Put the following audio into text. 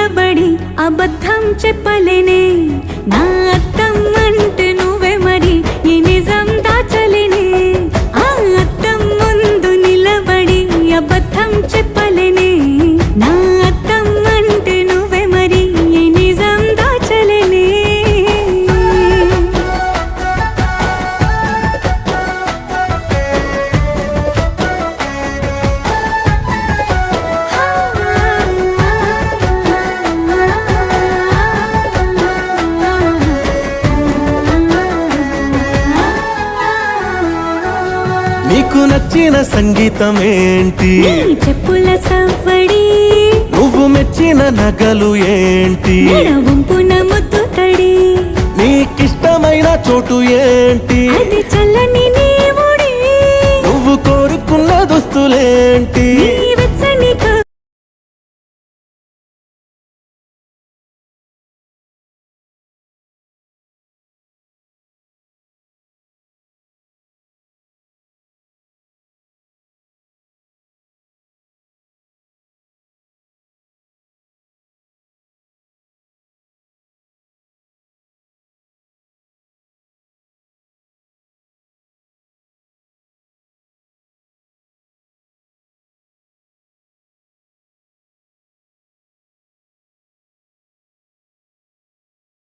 నిలబడి అబద్ధం చెప్పలేనే నా అద్దం అంటే నువ్వే మరి ఈ నిజం దాచలేనే ఆ అద్దం ముందు నిలబడి అబద్ధం చెప్పలేనే నా అద్దం అంటే నువ్వే మరి ఈ నిజం దాచలేనే నీకు నచ్చిన సంగీతం ఏంటి నీ చెప్పుల సవ్వడి నువ్వు మెచ్చిన నగలు ఏంటి వంపున ముద్దు తడి నీకిష్టమైన చోటు ఏంటి అది చల్లని